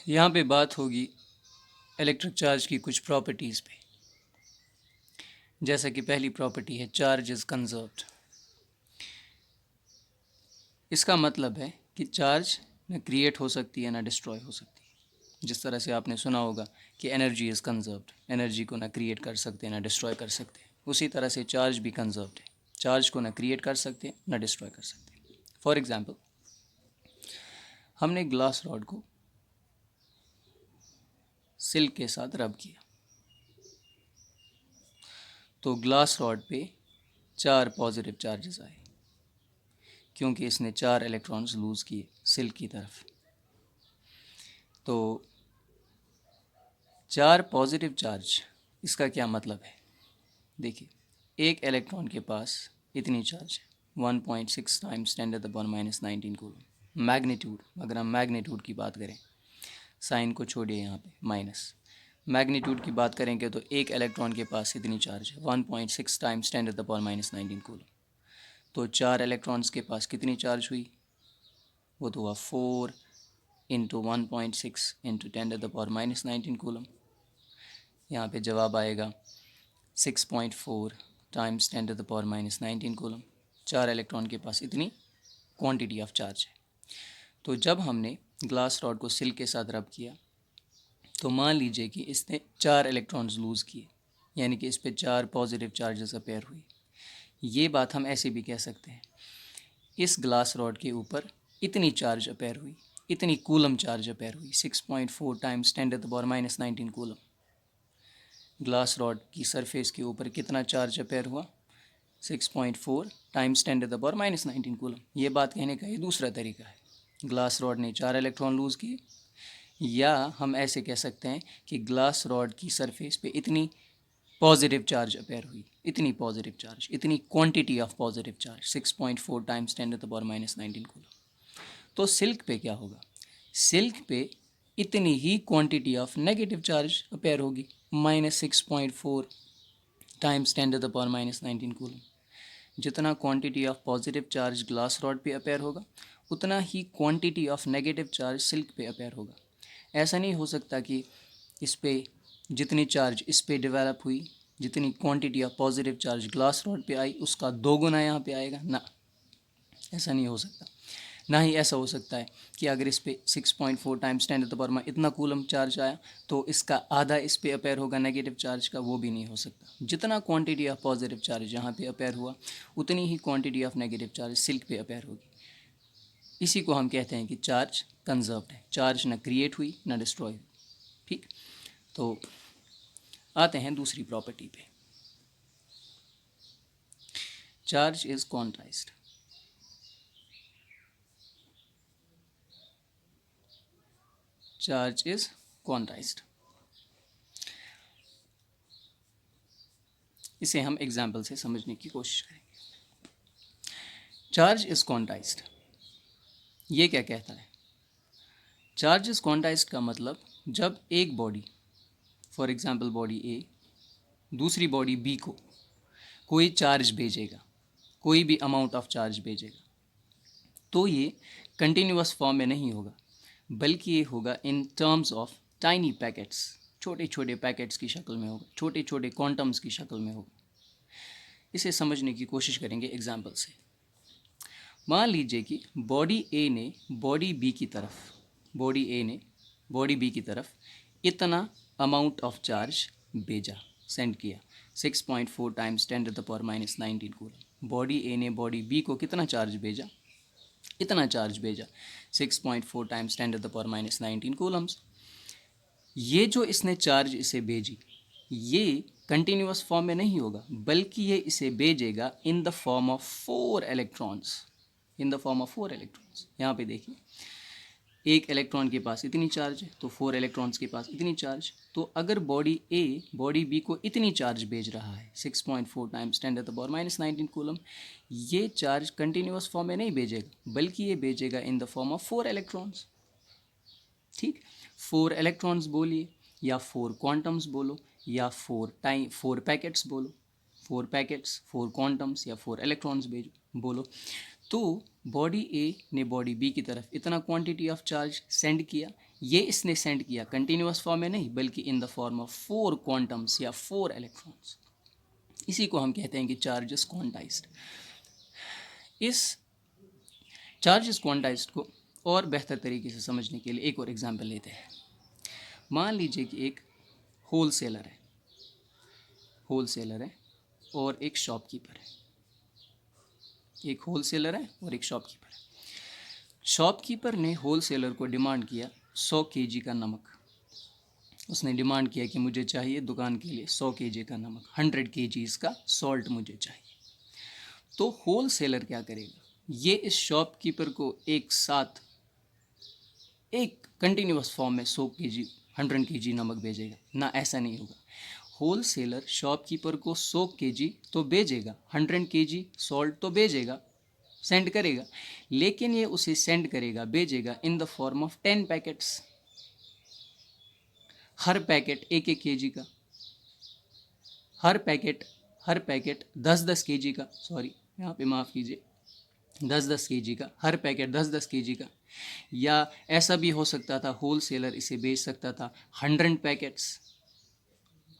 यहाँ पे बात होगी इलेक्ट्रिक चार्ज की कुछ प्रॉपर्टीज़ पे। जैसा कि पहली प्रॉपर्टी है चार्ज इज़ कंजर्व्ड। इसका मतलब है कि चार्ज न क्रिएट हो सकती है ना डिस्ट्रॉय हो सकती है। जिस तरह से आपने सुना होगा कि एनर्जी इज़ कंजर्व्ड, एनर्जी को ना क्रिएट कर सकते ना डिस्ट्रॉय कर सकते, उसी तरह से चार्ज भी कंजर्व्ड है। चार्ज को ना क्रिएट कर सकते ना डिस्ट्रॉय कर सकते। फॉर एग्ज़ाम्पल, हमने ग्लास रॉड को सिल्क के साथ रब किया तो ग्लास रॉड पे 4 पॉजिटिव चार्जेस आए क्योंकि इसने 4 इलेक्ट्रॉन्स लूज़ किए सिल्क की तरफ। तो 4 पॉजिटिव चार्ज, इसका क्या मतलब है? देखिए, एक इलेक्ट्रॉन के पास इतनी चार्ज है 1.6 टाइम्स 10⁻⁻19 कूलम। मैग्नीट्यूड, अगर हम मैग्नीट्यूड की बात करें, साइन को छोड़िए यहाँ पे माइनस, मैग्नीट्यूड की बात करेंगे तो एक इलेक्ट्रॉन के पास इतनी चार्ज है 1.6 टाइम्स 10⁻⁻19 कूलम। तो 4 इलेक्ट्रॉन्स के पास कितनी चार्ज हुई? वो तो हुआ 4 इंटू 1.6 इंटू 10⁻⁻19 कूलम। यहाँ पे जवाब आएगा 6.4 टाइम्स 10⁻⁻19 कूलम। 4 इलेक्ट्रॉन के पास इतनी क्वांटिटी ऑफ चार्ज है। तो जब हमने ग्लास रॉड को सिल्क के साथ रब किया तो मान लीजिए कि इसने 4 इलेक्ट्रॉन्स लूज़ किए, यानी कि इस पे 4 पॉजिटिव चार्जेस अपेयर हुई। ये बात हम ऐसे भी कह सकते हैं, इस ग्लास रॉड के ऊपर इतनी चार्ज अपेयर हुई, इतनी कूलम चार्ज अपेयर हुई, 6.4 टाइम्स 10⁻⁻19 कूलम। ग्लास रॉड की सरफेस के ऊपर कितना चार्ज अपेयर हुआ? 6.4 टाइम्स 10⁻⁻19 कूलम। ये बात कहने का ये दूसरा तरीका है। ग्लास रॉड ने 4 इलेक्ट्रॉन लूज़ किए, या हम ऐसे कह सकते हैं कि ग्लास रॉड की सरफेस पे इतनी पॉजिटिव चार्ज अपेयर हुई, इतनी पॉजिटिव चार्ज, इतनी quantity of positive charge 6.4 times 10⁻⁻19 coulomb. तो सिल्क पे क्या होगा? सिल्क पे इतनी ही quantity of negative charge appear होगी, -6.4 टाइम्स 10⁻⁻19 कूलम। जितना quantity of positive charge glass rod पे अपेयर होगा, उतना ही quantity of negative charge silk पे अपेयर होगा। ऐसा नहीं हो सकता कि इस पे जितनी चार्ज इस पे डेवलप हुई, जितनी quantity of positive charge glass rod पे आई, उसका 2 गुना यहाँ पे आएगा ना, ऐसा नहीं हो सकता। ना ही ऐसा हो सकता है कि अगर इस पे 6.4 टाइम्स 10⁻⁻, इतना कूलम चार्ज आया तो इसका आधा इस पे अपेयर होगा नेगेटिव चार्ज का, वो भी नहीं हो सकता। जितना क्वांटिटी ऑफ पॉजिटिव चार्ज यहाँ पे अपेयर हुआ, उतनी ही quantity of negative charge silk पे अपेयर होगी। इसी को हम कहते हैं कि चार्ज कंजर्व्ड है, चार्ज ना क्रिएट हुई ना डिस्ट्रॉय हुई। ठीक, तो आते हैं दूसरी प्रॉपर्टी पे। Charge is quantized. Charge is quantized. इसे हम एग्जाम्पल से समझने की कोशिश करेंगे। चार्ज इज क्वांटाइज्ड, ये क्या कहता है? चार्ज इज क्वांटाइज्ड का मतलब, जब एक बॉडी, फॉर एग्जाम्पल बॉडी ए, दूसरी बॉडी बी को कोई चार्ज भेजेगा, कोई भी अमाउंट ऑफ चार्ज भेजेगा, तो ये कंटिन्यूअस फॉर्म में नहीं होगा, बल्कि ये होगा in terms of tiny packets, छोटे छोटे पैकेट्स की शक्ल में होगा, छोटे छोटे क्वांटम्स की शक्ल में होगा। इसे समझने की कोशिश करेंगे एग्जाम्पल से। मान लीजिए कि बॉडी ए ने बॉडी बी की तरफ, बॉडी ए ने बॉडी बी की तरफ इतना अमाउंट ऑफ चार्ज भेजा, सेंड किया, 6.4 टाइम्स 10⁻⁻19 कूलम। बॉडी ए ने बॉडी बी को कितना चार्ज भेजा? इतना चार्ज भेजा, 6.4 टाइम्स 10⁻⁻19 कूलम्स। ये जो इसने चार्ज इसे भेजी, ये कंटिन्यूअस फॉर्म में नहीं होगा, बल्कि ये इसे भेजेगा in the form of 4 electrons, in the form of 4 electrons. यहाँ पे देखिए, एक इलेक्ट्रॉन के पास इतनी चार्ज है तो 4 इलेक्ट्रॉन्स के पास इतनी चार्ज। तो अगर बॉडी ए बॉडी बी को इतनी चार्ज भेज रहा है 6.4 टाइम्स 10⁻⁻19 कूलम, ये चार्ज कंटिन्यूअस फॉर्म में नहीं भेजेगा, बल्कि ये भेजेगा in the form of 4 electrons. ठीक, 4 इलेक्ट्रॉन्स बोलिए, या 4 क्वांटम्स बोलो, या 4 पैकेट्स बोलो, 4 पैकेट्स, 4 क्वांटम्स या 4 इलेक्ट्रॉन्स बोलो। तो बॉडी ए ने बॉडी बी की तरफ इतना क्वांटिटी ऑफ चार्ज सेंड किया, ये इसने सेंड किया कंटिन्यूस फॉर्म में नहीं, बल्कि in the form of 4 quantums या 4 इलेक्ट्रॉन्स। इसी को हम कहते हैं कि चार्ज इज क्वांटाइज्ड। इस चार्ज इज क्वांटाइज्ड को और बेहतर तरीके से समझने के लिए एक और एग्जांपल लेते हैं। मान लीजिए कि एक होलसेलर है और एक शॉपकीपर है। एक होलसेलर है और एक शॉपकीपर है। शॉपकीपर ने होलसेलर को डिमांड किया 100 केजी का नमक। उसने डिमांड किया कि मुझे चाहिए दुकान के लिए 100 केजी का नमक, 100 केजीज़ का सॉल्ट मुझे चाहिए। तो होलसेलर क्या करेगा, ये इस शॉपकीपर को एक साथ एक कंटिन्यूस फॉर्म में 100 केजी 100 केजी नमक भेजेगा ना, ऐसा नहीं होगा। होलसेलर शॉपकीपर को 100 केजी तो भेजेगा, 100 केजी सॉल्ट तो भेजेगा, सेंड करेगा, लेकिन ये उसे सेंड करेगा, भेजेगा in the form of 10 packets. Her packet 1-1 KG का, हर पैकेट 10-10 केजी का, सॉरी यहाँ पे माफ़ कीजिए, 10-10 केजी का, हर पैकेट 10-10 केजी का। या ऐसा भी हो सकता था, होलसेलर इसे बेच सकता था 100 पैकेट्स,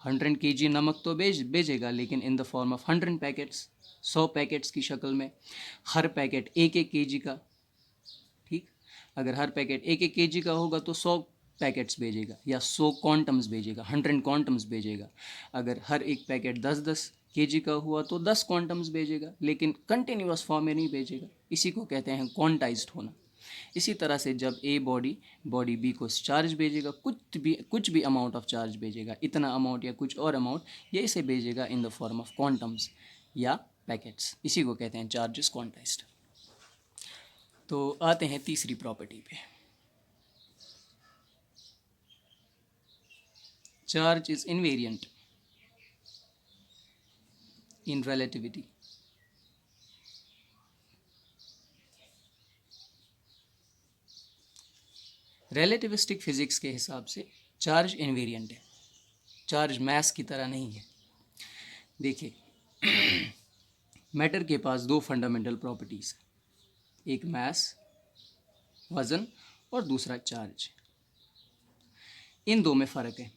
100 केजी नमक तो भेजेगा, लेकिन in the form of 100 packets, 100 packets की शक्ल में, हर पैकेट 1-1 केजी का। ठीक, अगर हर पैकेट 1-1 केजी का होगा तो 100 पैकेट्स भेजेगा या 100 क्वांटम्स भेजेगा, 100 क्वांटम्स भेजेगा। अगर हर एक पैकेट 10-10 केजी का हुआ तो 10 क्वांटम्स भेजेगा, लेकिन कंटिन्यूस फॉर्म में नहीं भेजेगा। इसी को कहते हैं क्वांटाइज्ड होना। इसी तरह से जब ए बॉडी बी को चार्ज भेजेगा, कुछ भी अमाउंट ऑफ चार्ज भेजेगा, इतना अमाउंट या कुछ और अमाउंट, ये इसे भेजेगा in the form of quantums या पैकेट्स। इसी को कहते हैं चार्ज इज क्वांटाइज्ड। तो आते हैं तीसरी प्रॉपर्टी पे। Charge is invariant in relativity. Relativistic physics के हिसाब से चार्ज इनवेरिएंट है, चार्ज मैस की तरह नहीं है। देखिए मैटर के पास 2 फंडामेंटल प्रॉपर्टीज़, एक मैस वज़न और दूसरा चार्ज। इन दो में फ़र्क है।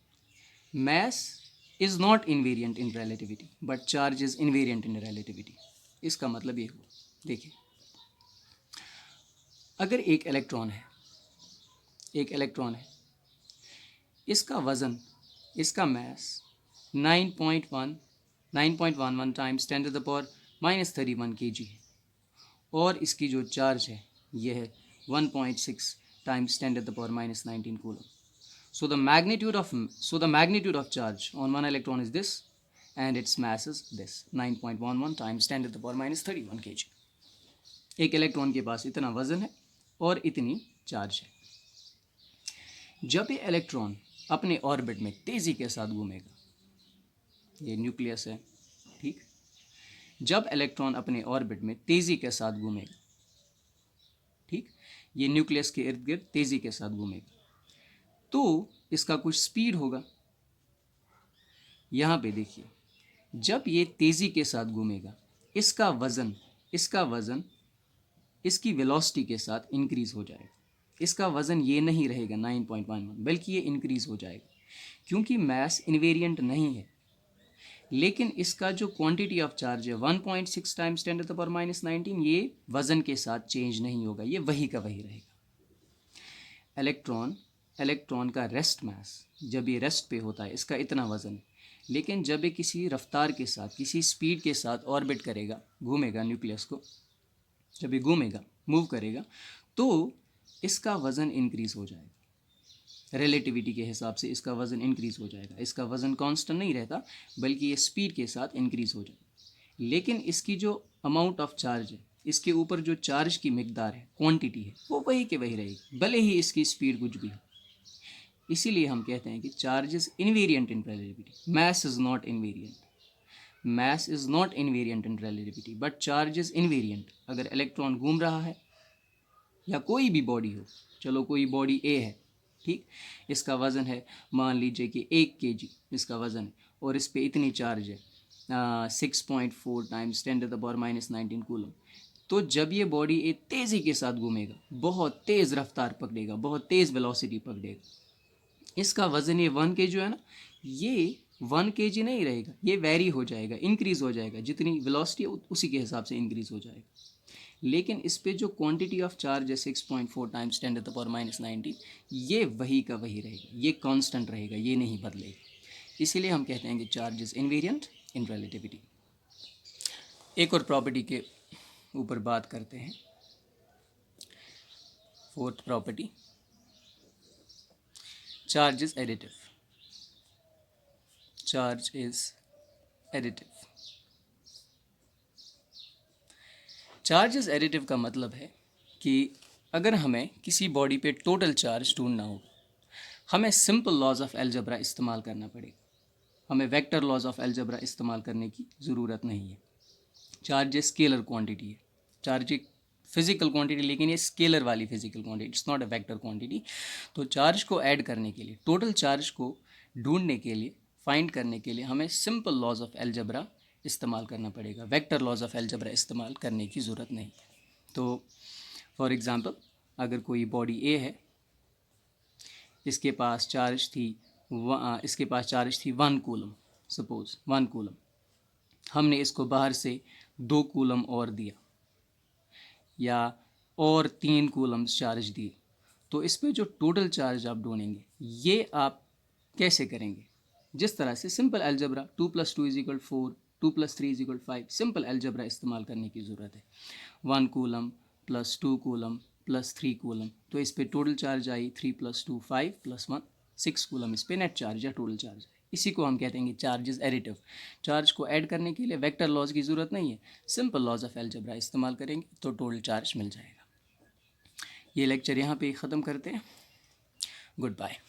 Mass is not invariant in relativity but charge is invariant in relativity. इसका मतलब ये हुआ, देखिए अगर एक इलेक्ट्रॉन है, इसका वज़न, इसका mass 9.11 times 10 to the power -31 kg है, और इसकी जो चार्ज है यह है 1.6 times 10 to the power -19 coulomb. So the magnitude of charge on one electron is this, and its mass is this, 9.11 times 10 to the power -31 kg. एक electron के पास इतना वजन है और इतनी चार्ज है। जब ये इलेक्ट्रॉन अपने ऑर्बिट में तेज़ी के साथ घूमेगा, ये न्यूक्लियस है, ठीक, जब इलेक्ट्रॉन अपने ऑर्बिट में तेज़ी के साथ घूमेगा, ठीक, ये न्यूक्लियस के इर्द गिर्द तेज़ी के साथ घूमेगा, तो इसका कुछ स्पीड होगा। यहाँ पे देखिए, जब ये तेज़ी के साथ घूमेगा, इसका वज़न इसकी वेलोसिटी के साथ इंक्रीज़ हो जाएगा। इसका वज़न ये नहीं रहेगा 9.11, बल्कि ये इंक्रीज़ हो जाएगा, क्योंकि मैस इनवेरिएंट नहीं है। लेकिन इसका जो क्वांटिटी ऑफ चार्ज है 1.6 टाइम्स 10 टू द पावर -19, ये वज़न के साथ चेंज नहीं होगा, ये वही का वही रहेगा। इलेक्ट्रॉन का रेस्ट मैस, जब ये रेस्ट पे होता है, इसका इतना वज़न है, लेकिन जब ये किसी रफ्तार के साथ, किसी स्पीड के साथ ऑर्बिट करेगा, घूमेगा न्यूक्लियस को, जब ये घूमेगा, मूव करेगा, तो इसका वज़न इंक्रीज़ हो जाएगा। रिलेटिविटी के हिसाब से इसका वज़न इंक्रीज़ हो जाएगा। इसका वज़न कांस्टेंट नहीं रहता, बल्कि ये स्पीड के साथ इंक्रीज़ हो जाएगा। लेकिन इसकी जो अमाउंट ऑफ चार्ज है, इसके ऊपर जो चार्ज की मिकदार है, क्वांटिटी है, वो वही के वही रहेगी, भले ही इसकी स्पीड कुछ भी हो। इसीलिए हम कहते हैं कि charge is invariant in relativity, mass is not invariant in relativity but charge is invariant. अगर इलेक्ट्रॉन घूम रहा है या कोई भी बॉडी हो, चलो कोई बॉडी ए है, ठीक, इसका वज़न है, मान लीजिए कि 1 kg इसका वज़न है, और इस पर इतनी चार्ज है 6.4 times 10 to the power -19 coulomb. तो जब ये बॉडी एक तेज़ी के साथ घूमेगा, बहुत तेज़ रफ्तार पकड़ेगा, बहुत तेज़ वेलोसिटी पकड़ेगा, इसका वज़न ये 1 kg है ना, ये 1 kg नहीं रहेगा, ये वेरी हो जाएगा, इंक्रीज़ हो जाएगा, जितनी वेलोसिटी है उसी के हिसाब से इंक्रीज़ हो जाएगा। लेकिन इस पे जो क्वांटिटी ऑफ चार्ज है 6.4 टाइम्स 10⁻⁻19, ये वही का वही रहेगा, ये कांस्टेंट रहेगा, ये नहीं बदलेगा। इसीलिए हम कहते हैं कि charge is invariant in relativity. एक और प्रॉपर्टी के ऊपर बात करते हैं, fourth property, charge is additive. Charge is additive. Charge is additive का मतलब है कि अगर हमें किसी बॉडी पे टोटल चार्ज ढूंढना हो, हमें सिंपल लॉज ऑफ अलजेब्रा इस्तेमाल करना पड़ेगा, हमें वेक्टर लॉज ऑफ अलजेब्रा इस्तेमाल करने की ज़रूरत नहीं है। चार्ज स्केलर क्वांटिटी है, चार्ज एक फिजिकल क्वांटिटी, लेकिन ये स्केलर वाली physical quantity, it's not a vector quantity. तो चार्ज को ऐड करने के लिए, टोटल चार्ज को ढूंढने के लिए, फाइंड करने के लिए हमें सिंपल लॉज ऑफ अलजेब्रा इस्तेमाल करना पड़ेगा, वेक्टर लॉज ऑफ अलजेब्रा इस्तेमाल करने की ज़रूरत नहीं है। तो फॉर एग्ज़ाम्पल, अगर कोई बॉडी ए है, इसके पास चार्ज थी 1 कूलम, सपोज 1 कूलम, हमने इसको बाहर से 2 कूलम और दिया या और 3 कूलम्स चार्ज दिए, तो इस पे जो टोटल चार्ज आप ढूंढेंगे ये आप कैसे करेंगे? जिस तरह से सिंपल अलजेब्रा 2 + 2 = 4, 2 + 3 = 5, सिंपल अलजेब्रा इस्तेमाल करने की ज़रूरत है। 1 coulomb plus 2 coulomb plus 3 coulomb, तो इस पे टोटल चार्ज आई 3 + 2 5 + 1 6 कूलम, इस पे नेट चार्ज या टोटल चार्ज है। इसी को हम कहते हैं कि चार्ज इज़ एडिटिव। चार्ज को ऐड करने के लिए वेक्टर लॉज की ज़रूरत नहीं है, सिंपल लॉज ऑफ अलजेब्रा इस्तेमाल करेंगे तो टोटल चार्ज मिल जाएगा। ये लेक्चर यहाँ पे ख़त्म करते हैं। Good bye.